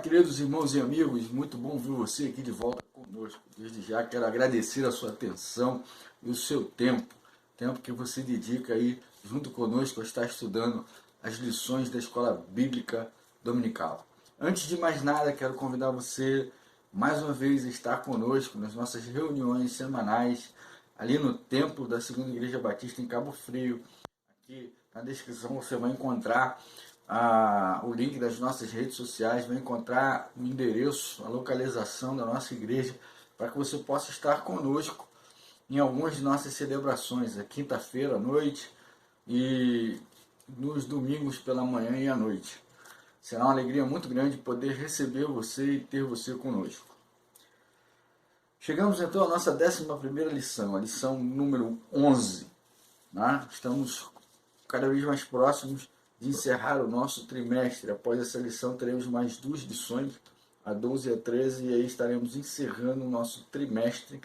queridos irmãos e amigos, muito bom ver você aqui de volta conosco. Desde já quero agradecer a sua atenção e o seu tempo que você dedica aí junto conosco a estar estudando as lições da Escola Bíblica Dominical. Antes de mais nada, quero convidar você mais uma vez a estar conosco nas nossas reuniões semanais ali no templo da Segunda Igreja Batista em Cabo Frio. Aqui na descrição você vai encontrar o link das nossas redes sociais, vai encontrar o endereço, a localização da nossa igreja, para que você possa estar conosco em algumas de nossas celebrações, a quinta-feira à noite e nos domingos pela manhã e à noite. Será uma alegria muito grande poder receber você e ter você conosco. Chegamos então à nossa 11ª lição, a lição número 11. Né? Estamos cada vez mais próximos de encerrar o nosso trimestre. Após essa lição teremos mais 2 lições, a 12 e a 13, e aí estaremos encerrando o nosso trimestre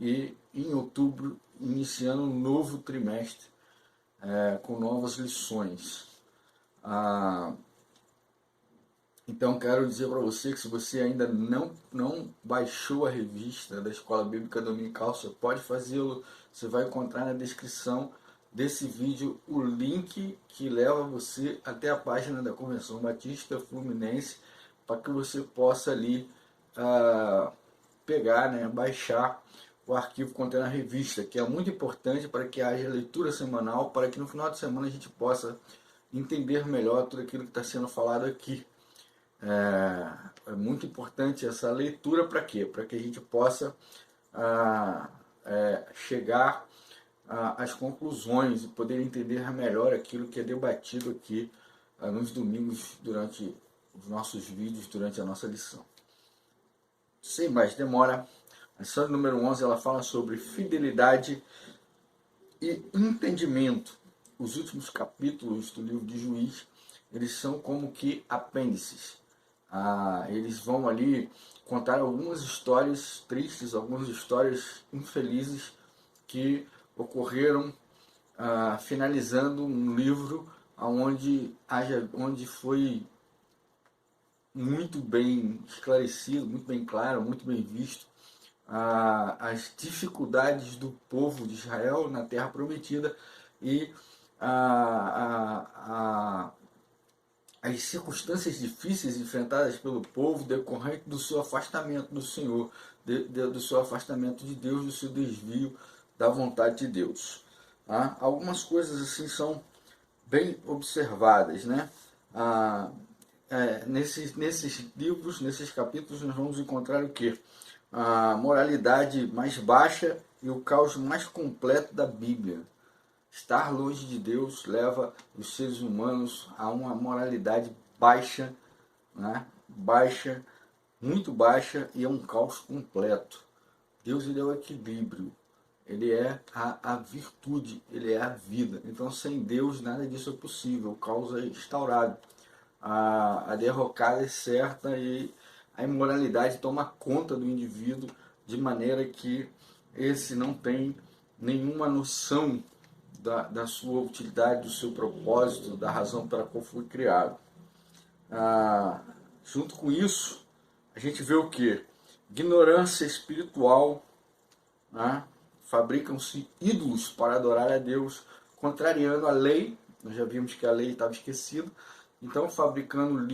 e em outubro iniciando um novo trimestre com novas lições. Então quero dizer para você que se você ainda não baixou a revista da Escola Bíblica Dominical, você pode fazê-lo. Você vai encontrar na descrição desse vídeo o link que leva você até a página da Convenção Batista Fluminense, para que você possa ali pegar, baixar o arquivo contendo a revista, que é muito importante para que haja leitura semanal, para que no final de semana a gente possa entender melhor tudo aquilo que está sendo falado aqui. É muito importante essa leitura para quê? Para que a gente possa chegar às conclusões e poder entender melhor aquilo que é debatido aqui nos domingos durante os nossos vídeos, durante a nossa lição. Sem mais demora, a lição número 11 ela fala sobre fidelidade e entendimento. Os últimos capítulos do livro de Juízes, eles são como que apêndices. Eles vão ali contar algumas histórias tristes, algumas histórias infelizes que ocorreram, finalizando um livro onde foi muito bem esclarecido, muito bem claro, muito bem visto as dificuldades do povo de Israel na Terra Prometida e as circunstâncias difíceis enfrentadas pelo povo decorrente do seu afastamento do Senhor, do seu afastamento de Deus, do seu desvio da vontade de Deus. Algumas coisas assim são bem observadas, né? Nesses livros, nesses capítulos, nós vamos encontrar o quê? A moralidade mais baixa e o caos mais completo da Bíblia. Estar longe de Deus leva os seres humanos a uma moralidade baixa, né? Muito baixa, e é um caos completo. Deus, ele é o equilíbrio, ele é a virtude, ele é a vida. Então sem Deus nada disso é possível, o caos é instaurado, a derrocada é certa e a imoralidade toma conta do indivíduo de maneira que esse não tem nenhuma noção da sua utilidade, do seu propósito, da razão pela qual foi criado. Junto com isso, a gente vê o que? Ignorância espiritual, né? Fabricam-se ídolos para adorar a Deus, contrariando a lei. Nós já vimos que a lei estava esquecida, então fabricando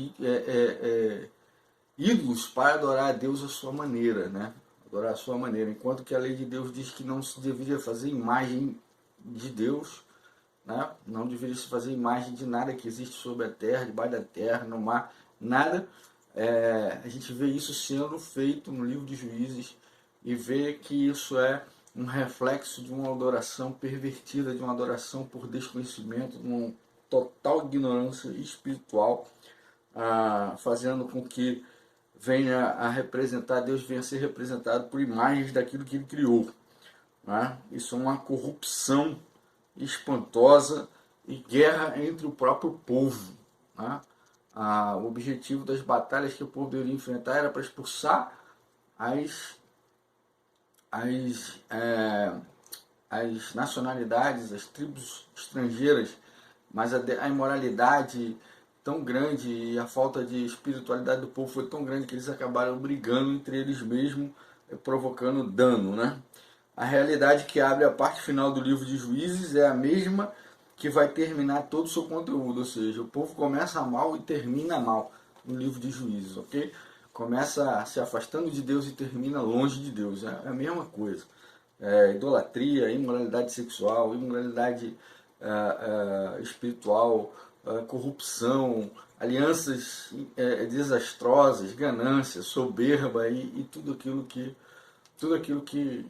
ídolos para adorar a Deus à sua maneira, né? Adorar a sua maneira, enquanto que a lei de Deus diz que não se deveria fazer imagem de Deus, né? Não deveria se fazer imagem de nada que existe sobre a terra, debaixo da terra, no mar, nada. A gente vê isso sendo feito no livro de Juízes e vê que isso é um reflexo de uma adoração pervertida, de uma adoração por desconhecimento, de uma total ignorância espiritual, fazendo com que venha a representar, Deus venha a ser representado por imagens daquilo que ele criou. Né? Isso é uma corrupção espantosa e guerra entre o próprio povo. Né? O objetivo das batalhas que o povo deveria enfrentar era para expulsar as nacionalidades, as tribos estrangeiras, mas a imoralidade tão grande e a falta de espiritualidade do povo foi tão grande que eles acabaram brigando entre eles mesmos, provocando dano, né? A realidade que abre a parte final do livro de Juízes é a mesma que vai terminar todo o seu conteúdo, ou seja, o povo começa mal e termina mal no livro de Juízes, ok? Começa se afastando de Deus e termina longe de Deus, é a mesma coisa. Idolatria, imoralidade sexual, imoralidade espiritual, corrupção, alianças desastrosas, ganância, soberba e tudo aquilo que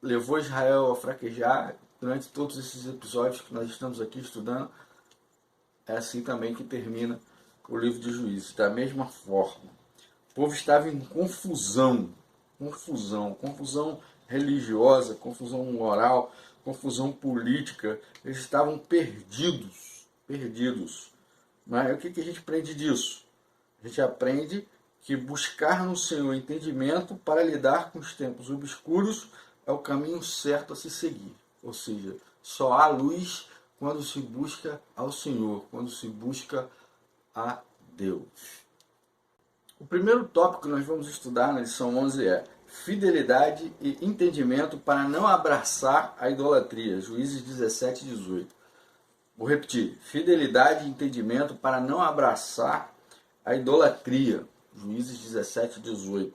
levou Israel a fraquejar durante todos esses episódios que nós estamos aqui estudando. É assim também que termina o livro de Juízes, da mesma forma. O povo estava em confusão religiosa, confusão moral, confusão política. Eles estavam perdidos. Mas o que a gente aprende disso? A gente aprende que buscar no Senhor entendimento para lidar com os tempos obscuros é o caminho certo a se seguir. Ou seja, só há luz quando se busca ao Senhor, quando se busca a Deus. O primeiro tópico que nós vamos estudar na lição 11 é fidelidade e entendimento para não abraçar a idolatria. Juízes 17, 18. Vou repetir. Fidelidade e entendimento para não abraçar a idolatria. Juízes 17, 18.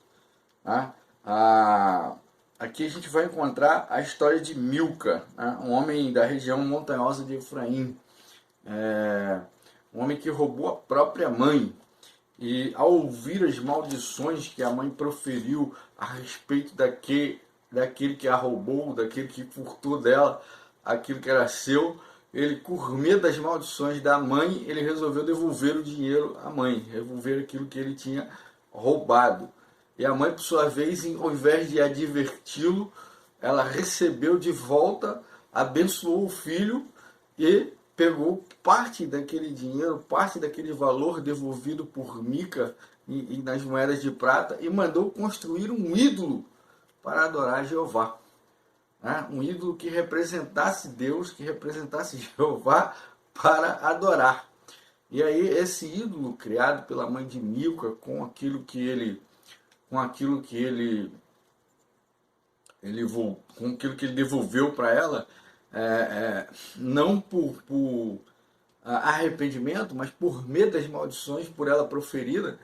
Aqui a gente vai encontrar a história de Milca, um homem da região montanhosa de Efraim. Um homem que roubou a própria mãe. E ao ouvir as maldições que a mãe proferiu a respeito daquele que a roubou, daquele que furtou dela aquilo que era seu, ele, por medo das maldições da mãe, ele resolveu devolver o dinheiro à mãe, devolver aquilo que ele tinha roubado. E a mãe, por sua vez, ao invés de adverti-lo, ela recebeu de volta, abençoou o filho e pegou parte daquele dinheiro, parte daquele valor devolvido por Mica e nas moedas de prata e mandou construir um ídolo para adorar Jeová. Um ídolo que representasse Deus, que representasse Jeová para adorar. E aí esse ídolo criado pela mãe de Milca com aquilo que ele devolveu para ela, não por arrependimento, mas por medo das maldições por ela proferida,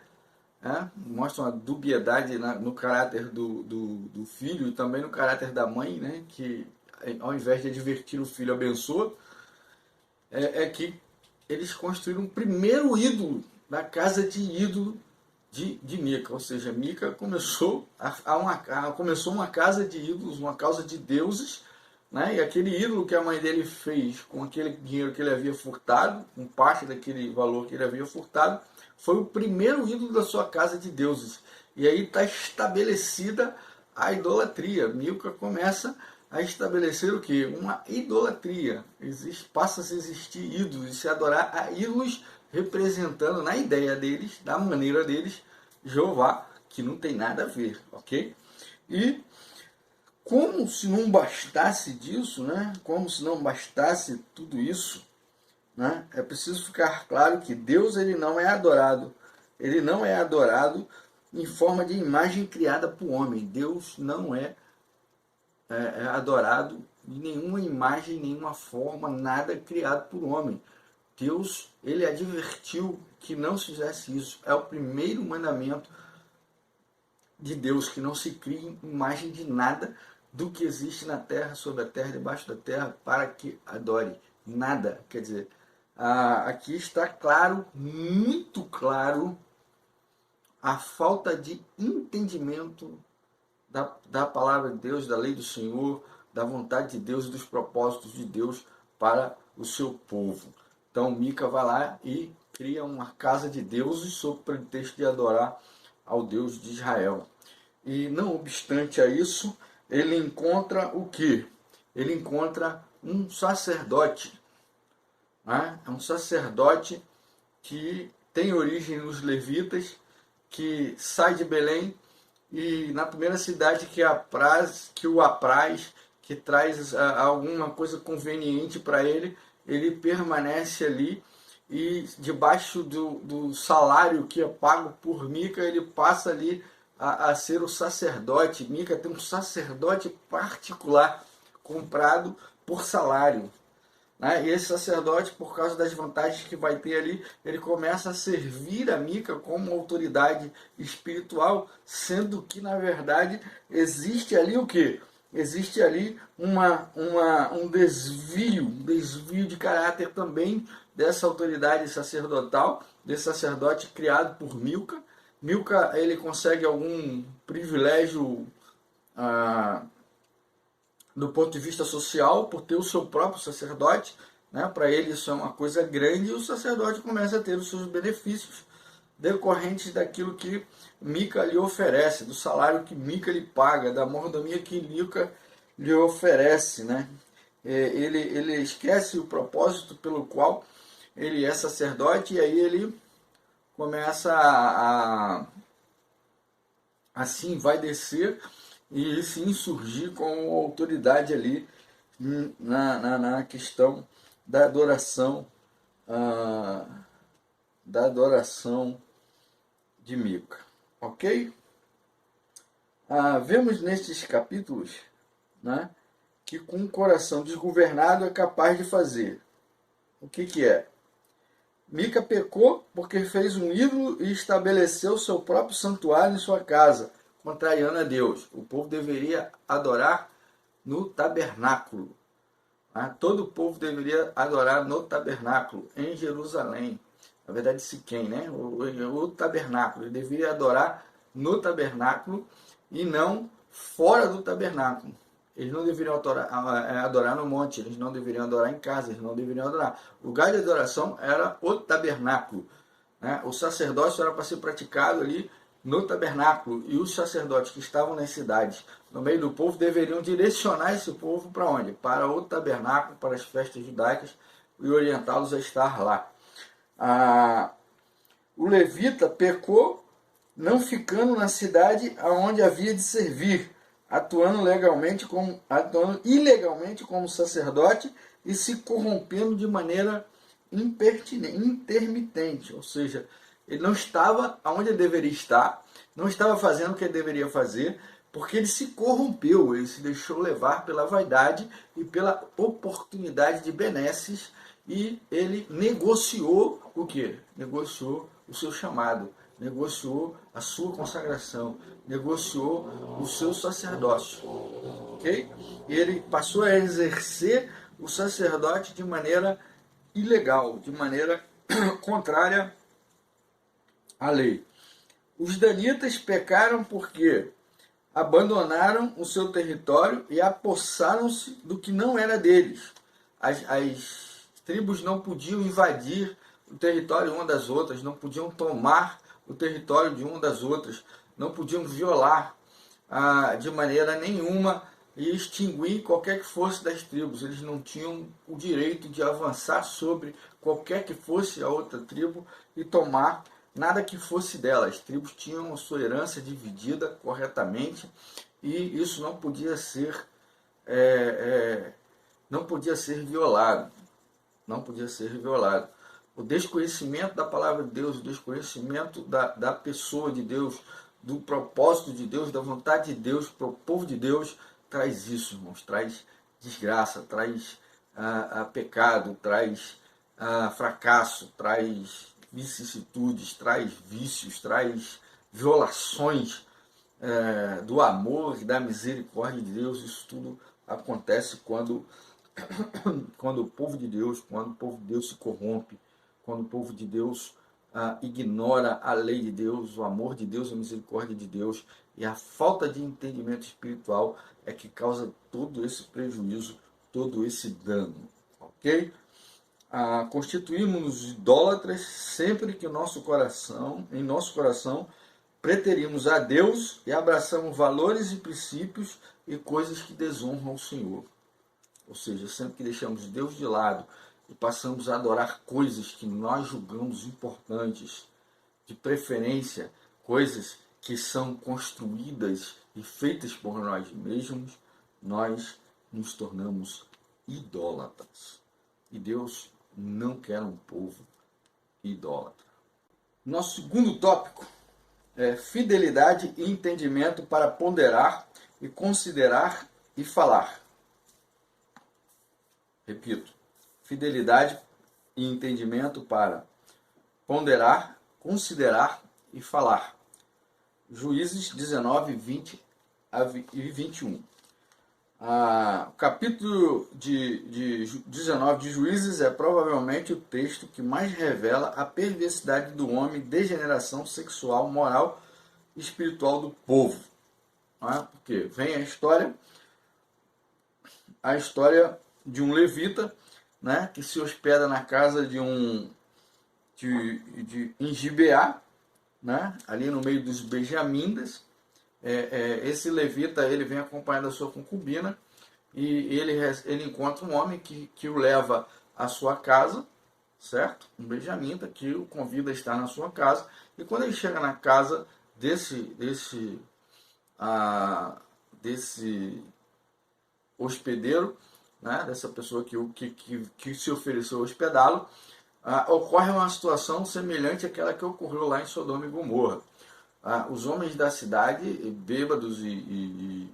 mostra uma dubiedade no caráter do filho e também no caráter da mãe, né, que ao invés de advertir o filho, abençoa. Que eles construíram o primeiro ídolo da casa de ídolo de Mica, ou seja, Mica começou uma casa de ídolos, uma casa de deuses, né? E aquele ídolo que a mãe dele fez com aquele dinheiro que ele havia furtado, com parte daquele valor que ele havia furtado, foi o primeiro ídolo da sua casa de deuses. E aí está estabelecida a idolatria. Milca começa a estabelecer o quê? Uma idolatria. Passa-se a existir ídolos e se adorar a ídolos representando na ideia deles, da maneira deles, Jeová, que não tem nada a ver, ok? E como se não bastasse disso, né? Como se não bastasse tudo isso, né? É preciso ficar claro que Deus ele não é adorado em forma de imagem criada por homem. Deus não é adorado de nenhuma imagem, nenhuma forma, nada criado por homem. Deus, ele advertiu que não se fizesse isso. É o primeiro mandamento de Deus, que não se crie imagem de nada do que existe na terra, sobre a terra, debaixo da terra, para que adore. Nada. Quer dizer, aqui está claro, muito claro, a falta de entendimento da palavra de Deus, da lei do Senhor, da vontade de Deus e dos propósitos de Deus para o seu povo. Então Mica vai lá e cria uma casa de deuses sob o pretexto de adorar ao Deus de Israel. E não obstante a isso, ele encontra o quê? Ele encontra um sacerdote. É um sacerdote que tem origem nos levitas, que sai de Belém e na primeira cidade que o apraz, que traz alguma coisa conveniente para ele, ele permanece ali e debaixo do salário que é pago por Mica, ele passa ali a ser o sacerdote. Mica tem um sacerdote particular comprado por salário, né? E esse sacerdote, por causa das vantagens que vai ter ali, ele começa a servir a Mica como autoridade espiritual, sendo que, na verdade, existe ali o quê? Existe ali um desvio de caráter também dessa autoridade sacerdotal, desse sacerdote criado por Milca. Milca, ele consegue algum privilégio ah, do ponto de vista social, por ter o seu próprio sacerdote, né? Para ele isso é uma coisa grande, e o sacerdote começa a ter os seus benefícios decorrentes daquilo que Mica lhe oferece, do salário que Mica lhe paga, da mordomia que Mica lhe oferece, né? Ele esquece o propósito pelo qual ele é sacerdote, e aí ele começa assim vai descer e se insurgir com autoridade ali na questão da adoração, ah, da adoração de Mica. Ok? Vemos nestes capítulos, né, que com um coração desgovernado é capaz de fazer. O que é? Mica pecou porque fez um ídolo e estabeleceu seu próprio santuário em sua casa, contrariando a Deus. O povo deveria adorar no tabernáculo. Todo o povo deveria adorar no tabernáculo, em Jerusalém. Na verdade, Siquém, né? O tabernáculo. Ele deveria adorar no tabernáculo e não fora do tabernáculo. Eles não deveriam adorar no monte, eles não deveriam adorar em casa, eles não deveriam adorar. O lugar de adoração era o tabernáculo, né? O sacerdócio era para ser praticado ali no tabernáculo, e os sacerdotes que estavam nas cidades, no meio do povo, deveriam direcionar esse povo para onde? Para o tabernáculo, para as festas judaicas, e orientá-los a estar lá. O levita pecou não ficando na cidade aonde havia de servir, atuando ilegalmente como sacerdote e se corrompendo de maneira intermitente, ou seja, ele não estava onde ele deveria estar, não estava fazendo o que ele deveria fazer, porque ele se corrompeu, ele se deixou levar pela vaidade e pela oportunidade de benesses, e ele negociou o quê? Negociou o seu chamado, negociou a sua consagração, negociou o seu sacerdócio. Ok? E ele passou a exercer o sacerdote de maneira ilegal, de maneira contrária à lei. Os danitas pecaram porque abandonaram o seu território e apossaram-se do que não era deles. As tribos não podiam invadir o território uma das outras, não podiam tomar o território de uma das outras, não podiam violar de maneira nenhuma e extinguir qualquer que fosse das tribos. Eles não tinham o direito de avançar sobre qualquer que fosse a outra tribo e tomar nada que fosse dela. As tribos tinham a sua herança dividida corretamente, e isso não podia ser não podia ser violado. Não podia ser violado. O desconhecimento da palavra de Deus, o desconhecimento da pessoa de Deus, do propósito de Deus, da vontade de Deus para o povo de Deus, traz isso, irmãos, traz desgraça, traz pecado, traz fracasso, traz vicissitudes, traz vícios, traz violações do amor e da misericórdia de Deus. Isso tudo acontece quando o povo de Deus, se corrompe, quando o povo de Deus ignora a lei de Deus, o amor de Deus, a misericórdia de Deus, e a falta de entendimento espiritual é que causa todo esse prejuízo, todo esse dano. Ok? Constituímos-nos idólatras sempre que em nosso coração preterimos a Deus e abraçamos valores e princípios e coisas que desonram o Senhor. Ou seja, sempre que deixamos Deus de lado e passamos a adorar coisas que nós julgamos importantes, de preferência coisas que são construídas e feitas por nós mesmos, nós nos tornamos idólatras. E Deus não quer um povo idólatra. Nosso segundo tópico é fidelidade e entendimento para ponderar e considerar e falar. Repito, fidelidade e entendimento para ponderar, considerar e falar. Juízes 19, 20 e 21. O capítulo de 19 de Juízes é provavelmente o texto que mais revela a perversidade do homem, degeneração sexual, moral e espiritual do povo. Porque vem a história de um levita, né, que se hospeda na casa de em Gibeá, né, ali no meio dos benjamitas. Esse levita ele vem acompanhado da sua concubina e ele encontra um homem que o leva à sua casa, certo? Um benjamita que o convida a estar na sua casa, e quando ele chega na casa desse hospedeiro, né, dessa pessoa que se ofereceu a hospedá-lo, ocorre uma situação semelhante àquela que ocorreu lá em Sodoma e Gomorra. Os homens da cidade, bêbados e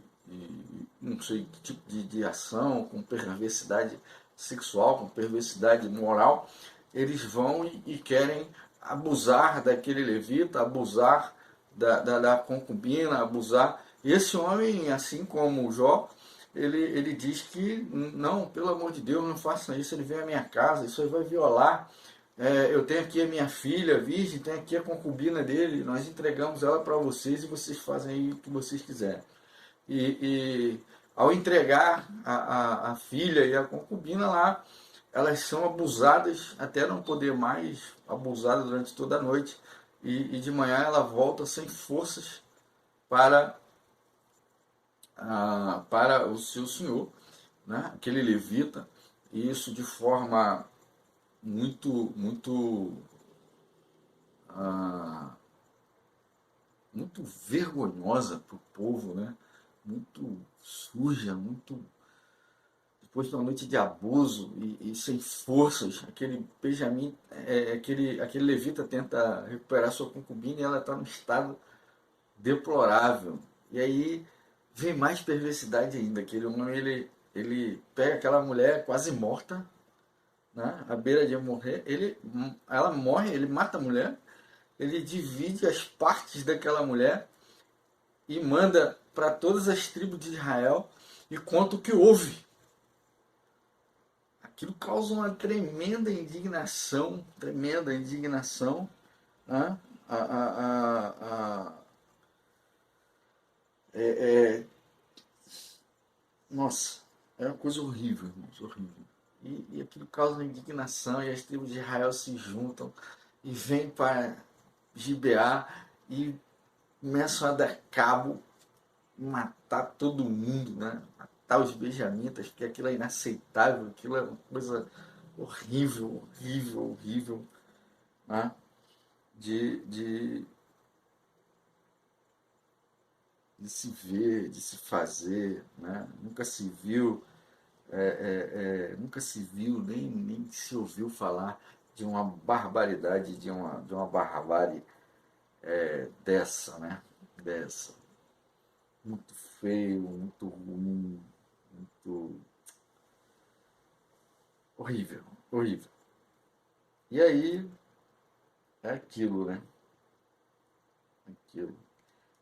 não sei que tipo de ação, com perversidade sexual, com perversidade moral, eles vão e querem abusar daquele levita, abusar da concubina, abusar. Esse homem, assim como Jó, ele diz que não, pelo amor de Deus, não façam isso, ele vem à minha casa, isso aí vai violar. Eu tenho aqui a minha filha virgem, tenho aqui a concubina dele, nós entregamos ela para vocês e vocês fazem aí o que vocês quiserem. E ao entregar a filha e a concubina lá, elas são abusadas até não poder mais, abusadas durante toda a noite, e de manhã ela volta sem forças para o seu senhor, né? Aquele levita, e isso de forma muito vergonhosa para o povo, né? Muito suja, depois de uma noite de abuso e sem forças. Aquele Benjamim, aquele levita tenta recuperar sua concubina e ela está num estado deplorável. E aí vem mais perversidade ainda. Aquele homem, ele pega aquela mulher quase morta, né, à beira de morrer, ela morre, ele mata a mulher, ele divide as partes daquela mulher e manda para todas as tribos de Israel e conta o que houve. Aquilo causa uma tremenda indignação, né? Nossa, é uma coisa horrível, irmãos, horrível. E aquilo causa uma indignação, e as tribos de Israel se juntam e vêm para Gibeá e começam a dar cabo, matar todo mundo, né? Matar os benjamitas, porque aquilo é inaceitável, aquilo é uma coisa horrível, né? De se ver, de se fazer, né? Nunca se viu, nem se ouviu falar de uma barbaridade, de uma barbárie dessa, né? Muito feio, muito ruim, muito horrível. E aí é aquilo, né?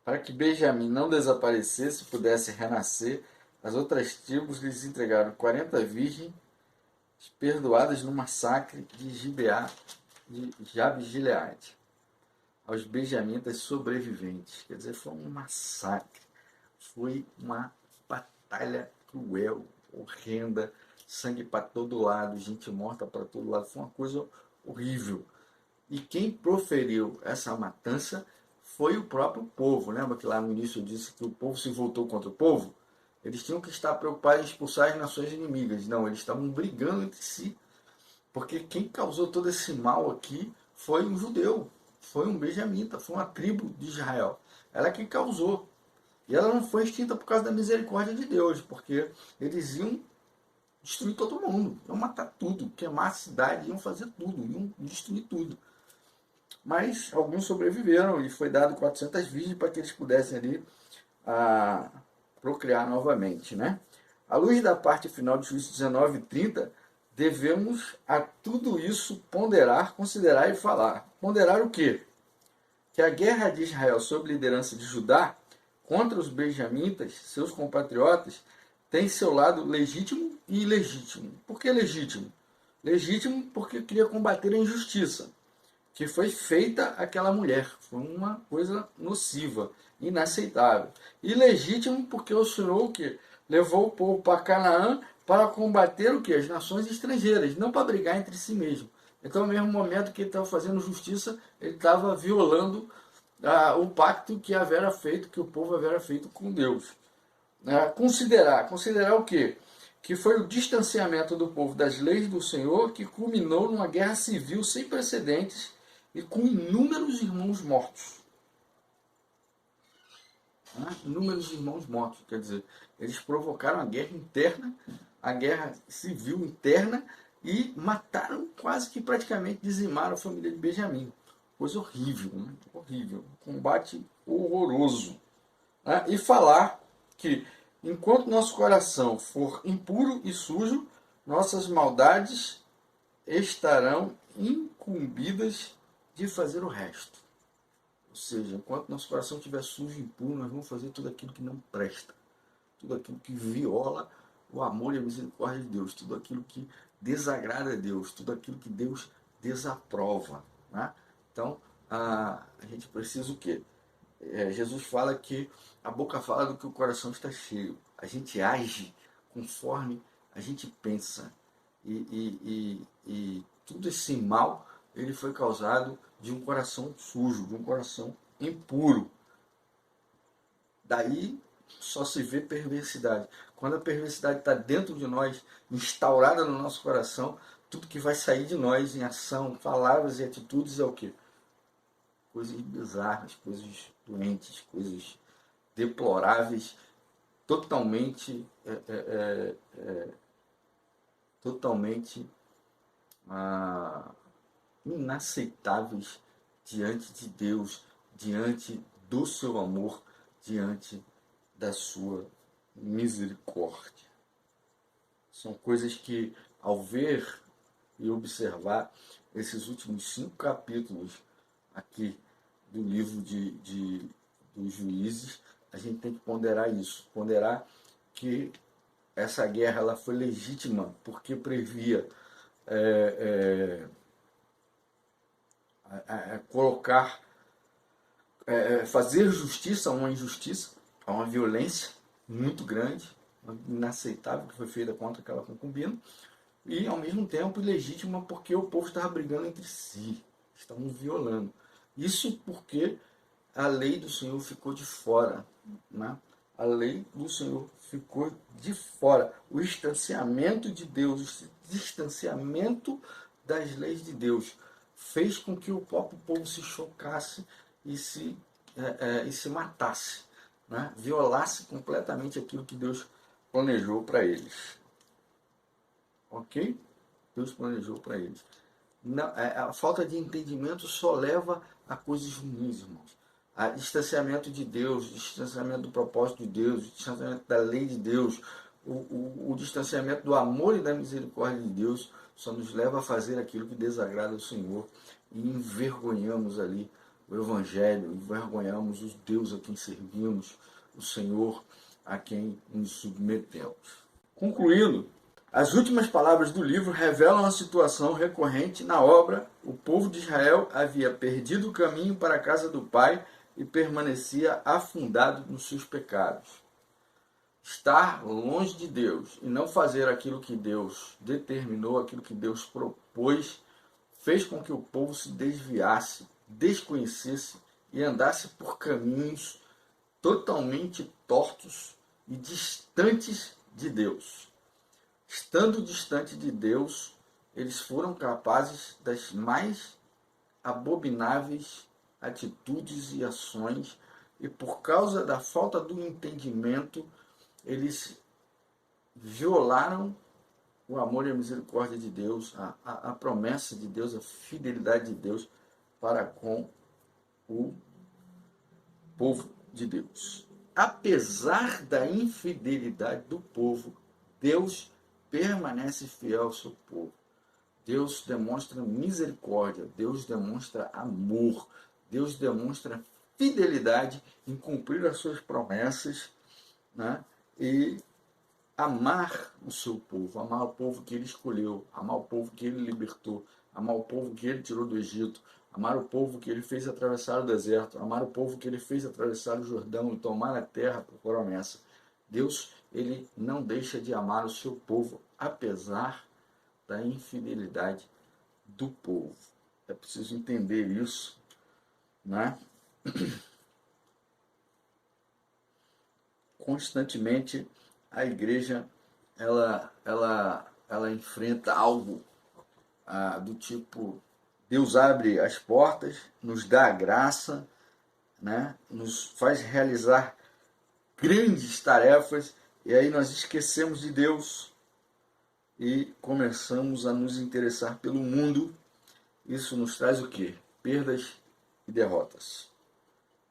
Para que Benjamim não desaparecesse, pudesse renascer, as outras tribos lhes entregaram 40 virgens perdoadas no massacre de Gibeá de Jabe-Gileade aos benjamitas sobreviventes. Quer dizer, foi um massacre, foi uma batalha cruel, horrenda, sangue para todo lado, gente morta para todo lado, foi uma coisa horrível. E quem proferiu essa matança foi o próprio povo. Lembra que lá no início eu disse que o povo se voltou contra o povo? Eles tinham que estar preocupados em expulsar as nações inimigas. Não, eles estavam brigando entre si. Porque quem causou todo esse mal aqui foi um judeu, foi um benjamita, foi uma tribo de Israel. Ela que causou. E ela não foi extinta por causa da misericórdia de Deus, porque eles iam destruir todo mundo, iam matar tudo, queimar a cidade, iam fazer tudo, iam destruir tudo. mas alguns sobreviveram e foi dado 400 virgens para que eles pudessem ali procriar novamente, né? À luz da parte final de Juízes 19 e 30, devemos a tudo isso ponderar, considerar e falar. Ponderar o quê? Que a guerra de Israel sob liderança de Judá contra os benjamitas, seus compatriotas, tem seu lado legítimo e ilegítimo. Por que legítimo? Legítimo porque queria combater a injustiça que foi feita àquela mulher. Foi uma coisa nociva, inaceitável. Ilegítimo porque o Senhor que levou o povo para Canaã para combater o que? As nações estrangeiras, não para brigar entre si mesmo. Então, no mesmo momento que ele estava fazendo justiça, ele estava violando o pacto que havera feito, que o povo havera feito com Deus. Considerar o quê? Que foi o distanciamento do povo das leis do Senhor que culminou numa guerra civil sem precedentes e com inúmeros irmãos mortos. Inúmeros irmãos mortos, quer dizer, eles provocaram a guerra interna, a guerra civil interna e mataram, quase que praticamente dizimaram a família de Benjamim. Coisa horrível, né? Horrível, combate horroroso. E falar que enquanto nosso coração for impuro e sujo, nossas maldades estarão incumbidas de fazer o resto. Ou seja, enquanto nosso coração estiver sujo e impuro, nós vamos fazer tudo aquilo que não presta, tudo aquilo que viola o amor e a misericórdia de Deus, tudo aquilo que desagrada a Deus, tudo aquilo que Deus desaprova. Né? Então, a gente precisa o quê? Jesus fala que a boca fala do que o coração está cheio. A gente age conforme a gente pensa. E tudo esse mal, ele foi causado de um coração sujo, de um coração impuro. Daí só se vê perversidade. Quando a perversidade está dentro de nós, instaurada no nosso coração, tudo que vai sair de nós em ação, palavras e atitudes é o quê? Coisas bizarras, coisas doentes, coisas deploráveis, totalmente inaceitáveis diante de Deus, diante do seu amor, diante da sua misericórdia. São coisas que, ao ver e observar esses últimos 5 capítulos aqui do livro dos Juízes, a gente tem que ponderar isso, ponderar que essa guerra ela foi legítima porque previa colocar, fazer justiça a uma injustiça, a uma violência muito grande, inaceitável, que foi feita contra aquela concubina, e ao mesmo tempo ilegítima porque o povo estava brigando entre si, estavam violando. Isso porque a lei do Senhor ficou de fora, né? A lei do Senhor ficou de fora. O distanciamento de Deus, o distanciamento das leis de Deus fez com que o próprio povo se chocasse e se matasse, né? Violasse completamente aquilo que Deus planejou para eles. Ok? Deus planejou para eles. Não, a falta de entendimento só leva a coisas ruins, irmãos. A distanciamento de Deus, distanciamento do propósito de Deus, distanciamento da lei de Deus, o distanciamento do amor e da misericórdia de Deus só nos leva a fazer aquilo que desagrada ao Senhor e envergonhamos ali o Evangelho, envergonhamos o Deus a quem servimos, o Senhor a quem nos submetemos. Concluindo, as últimas palavras do livro revelam a situação recorrente na obra. O povo de Israel havia perdido o caminho para a casa do Pai e permanecia afundado nos seus pecados. Estar longe de Deus e não fazer aquilo que Deus determinou, aquilo que Deus propôs, fez com que o povo se desviasse, desconhecesse e andasse por caminhos totalmente tortos e distantes de Deus. Estando distante de Deus, eles foram capazes das mais abomináveis atitudes e ações, e por causa da falta do entendimento, eles violaram o amor e a misericórdia de Deus, a promessa de Deus, a fidelidade de Deus para com o povo de Deus. Apesar da infidelidade do povo, Deus permanece fiel ao seu povo. Deus demonstra misericórdia, Deus demonstra amor, Deus demonstra fidelidade em cumprir as suas promessas, né? E amar o seu povo, amar o povo que ele escolheu, amar o povo que ele libertou, amar o povo que ele tirou do Egito, amar o povo que ele fez atravessar o deserto, amar o povo que ele fez atravessar o Jordão e tomar a terra por promessa. Deus, ele não deixa de amar o seu povo, apesar da infidelidade do povo. É preciso entender isso, né? Constantemente a igreja ela enfrenta algo do tipo: Deus abre as portas, nos dá a graça, né? Nos faz realizar grandes tarefas, e aí nós esquecemos de Deus e começamos a nos interessar pelo mundo. Isso nos traz o quê? Perdas e derrotas.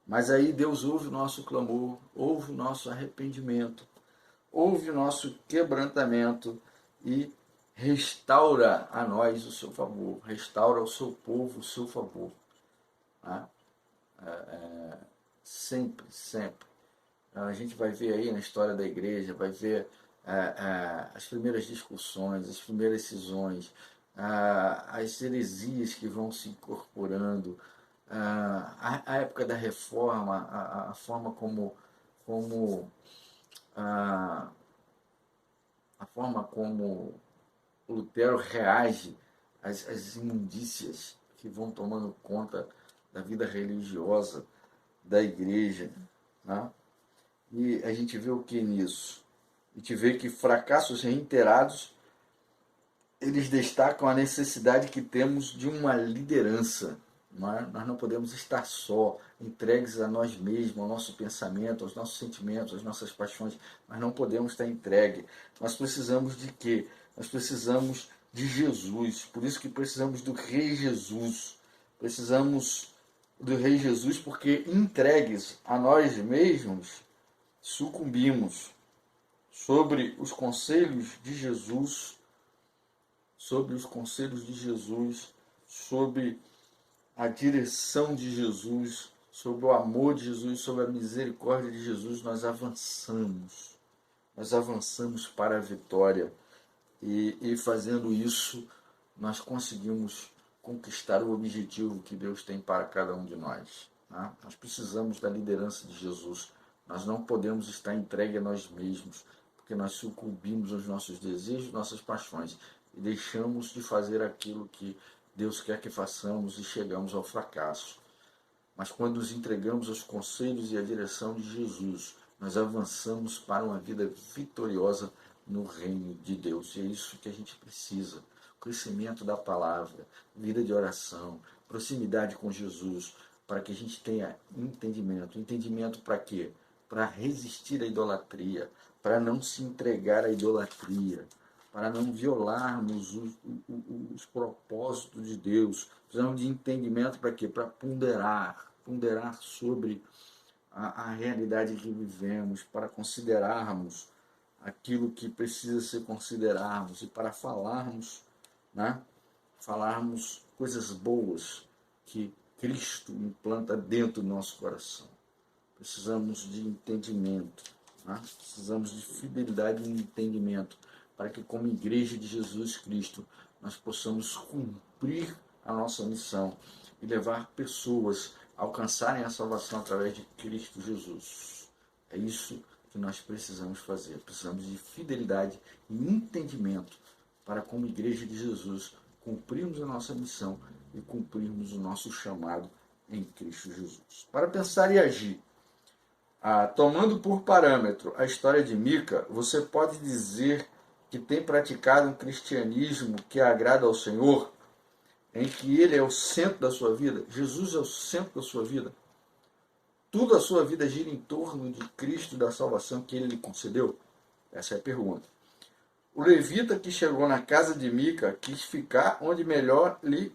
Mas aí Deus ouve o nosso clamor, ouve o nosso arrependimento, ouve o nosso quebrantamento e restaura a nós o seu favor, restaura ao seu povo o seu favor. Tá? Sempre, sempre. A gente vai ver aí na história da igreja, vai ver as primeiras discussões, as primeiras cisões, as heresias que vão se incorporando, a época da reforma, a forma como a forma como Lutero reage às imundícias que vão tomando conta da vida religiosa da igreja, né? E a gente vê o que nisso? A gente vê que fracassos reiterados, eles destacam a necessidade que temos de uma liderança. Nós não podemos estar só, entregues a nós mesmos, ao nosso pensamento, aos nossos sentimentos, às nossas paixões. Nós não podemos estar entregue. Nós precisamos de quê? Nós precisamos de Jesus. Por isso que precisamos do Rei Jesus. Precisamos do Rei Jesus porque entregues a nós mesmos, sucumbimos sobre os conselhos de Jesus, sobre a direção de Jesus, sobre o amor de Jesus, sobre a misericórdia de Jesus. Nós avançamos para a vitória, e fazendo isso nós conseguimos conquistar o objetivo que Deus tem para cada um de nós, né? Nós precisamos da liderança de Jesus. Nós não podemos estar entregue a nós mesmos, porque nós sucumbimos aos nossos desejos, nossas paixões, e deixamos de fazer aquilo que Deus quer que façamos e chegamos ao fracasso. Mas quando nos entregamos aos conselhos e à direção de Jesus, nós avançamos para uma vida vitoriosa no reino de Deus. E é isso que a gente precisa: o crescimento da palavra, vida de oração, proximidade com Jesus, para que a gente tenha entendimento. Entendimento para quê? Para resistir à idolatria, para não se entregar à idolatria, para não violarmos os propósitos de Deus. Precisamos de entendimento para quê? Para ponderar sobre a realidade que vivemos, para considerarmos aquilo que precisa ser considerarmos e para falarmos, né? Falarmos coisas boas que Cristo implanta dentro do nosso coração. Precisamos de entendimento, né? Precisamos de fidelidade e entendimento, para que, como igreja de Jesus Cristo, nós possamos cumprir a nossa missão e levar pessoas a alcançarem a salvação através de Cristo Jesus. É isso que nós precisamos fazer. Precisamos de fidelidade e entendimento para, como igreja de Jesus, cumprirmos a nossa missão e cumprirmos o nosso chamado em Cristo Jesus. Para pensar e agir, tomando por parâmetro a história de Mica, você pode dizer que tem praticado um cristianismo que agrada ao Senhor, em que Ele é o centro da sua vida? Jesus é o centro da sua vida? Tudo a sua vida gira em torno de Cristo e da salvação que Ele lhe concedeu? Essa é a pergunta. O levita que chegou na casa de Mica quis ficar onde melhor lhe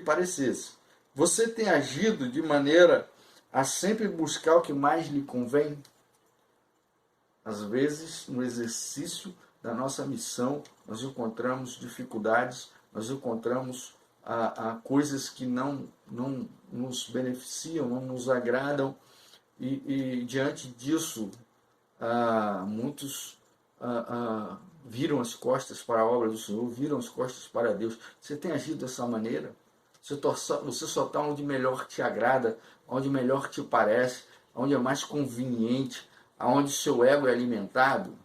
parecesse. Você tem agido de maneira a sempre buscar o que mais lhe convém? Às vezes, no exercício da nossa missão, nós encontramos dificuldades, nós encontramos coisas que não nos beneficiam, não nos agradam, e diante disso, muitos viram as costas para a obra do Senhor, viram as costas para Deus. Você tem agido dessa maneira? Você só está onde melhor te agrada, onde melhor te parece, onde é mais conveniente, aonde seu ego é alimentado?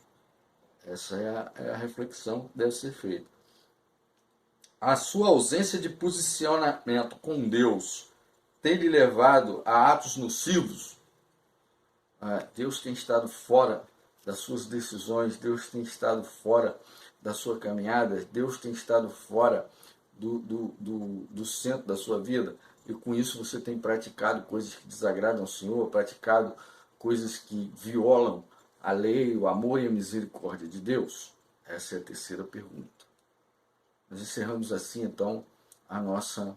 Essa é a reflexão que deve ser feita. A sua ausência de posicionamento com Deus tem lhe levado a atos nocivos? Deus tem estado fora das suas decisões, Deus tem estado fora da sua caminhada, Deus tem estado fora do centro da sua vida, e com isso você tem praticado coisas que desagradam ao Senhor, praticado coisas que violam a lei, o amor e a misericórdia de Deus? Essa é a terceira pergunta. Nós encerramos assim, então, a nossa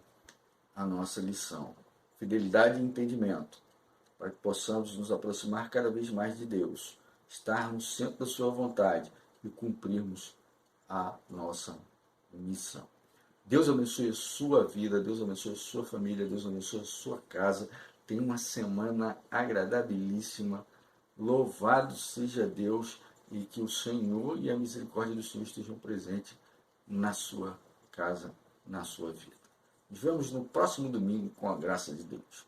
lição. Fidelidade e entendimento, para que possamos nos aproximar cada vez mais de Deus, estar no centro da sua vontade e cumprirmos a nossa missão. Deus abençoe a sua vida, Deus abençoe a sua família, Deus abençoe a sua casa. Tenha uma semana agradabilíssima. Louvado seja Deus, e que o Senhor e a misericórdia do Senhor estejam presentes na sua casa, na sua vida. Nos vemos no próximo domingo com a graça de Deus.